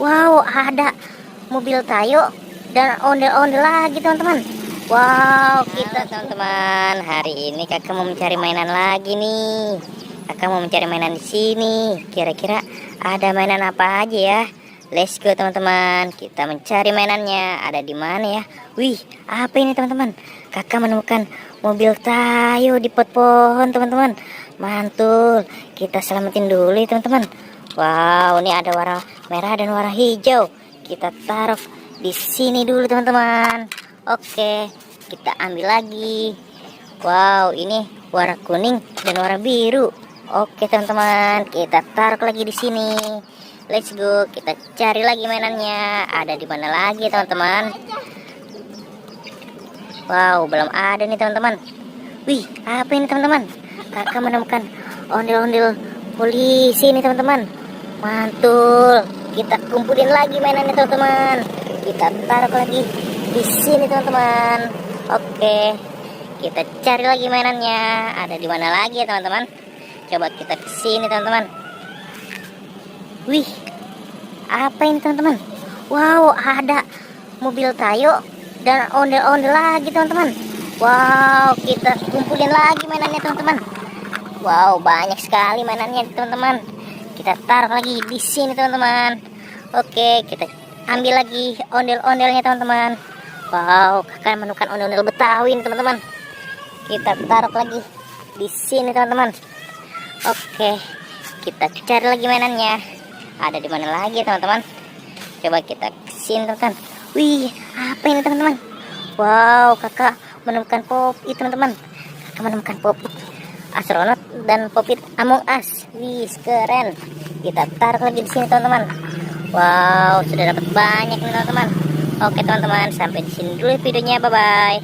Wow, ada mobil Tayo dan ondel-ondel lagi teman-teman. Wow, kita teman-teman, hari ini kakak mau mencari mainan lagi nih. Kakak mau mencari mainan di sini. Kira-kira ada mainan apa aja ya? Let's go teman-teman. Kita mencari mainannya. Ada di mana ya? Wih, apa ini teman-teman? Kakak menemukan mobil Tayo di pot pohon teman-teman. Mantul. Kita selamatin dulu ya teman-teman. Wow, ini ada warna merah dan warna hijau. Kita taruh di sini dulu teman-teman. Oke, kita ambil lagi. Wow, ini warna kuning dan warna biru. Oke teman-teman, kita taruh lagi di sini. Let's go, kita cari lagi mainannya. Ada di mana lagi teman-teman? Wow, belum ada nih teman-teman. Wih, apa ini teman-teman? Kakak menemukan ondel-ondel polisi nih teman-teman. Mantul. Kita kumpulin lagi mainannya teman-teman. Kita taruh lagi di sini teman-teman. Oke, kita cari lagi mainannya. Ada di mana lagi ya teman-teman? Coba kita ke sini teman-teman. Wih, apa ini teman-teman? Wow, ada mobil Tayo dan ondel-ondel lagi teman-teman. Wow, kita kumpulin lagi mainannya teman-teman. Wow, banyak sekali mainannya teman-teman. Kita taruh lagi di sini teman-teman. Oke, kita ambil lagi ondel-ondelnya teman-teman. Wow, kakak menemukan ondel-ondel Betawi nih teman-teman. Kita taruh lagi di sini teman-teman. Oke, kita cari lagi mainannya. Ada di mana lagi teman-teman? Coba kita kesini teman-teman. Wih, apa ini teman-teman? Wow, kakak menemukan Pop-it teman-teman. Kakak menemukan Pop-it astronot dan Pop-it Among Us. Wih, keren. Kita taruh lagi di sini teman-teman. Wow, sudah dapat banyak nih teman-teman. Oke teman-teman, sampai di sini dulu videonya. Bye bye.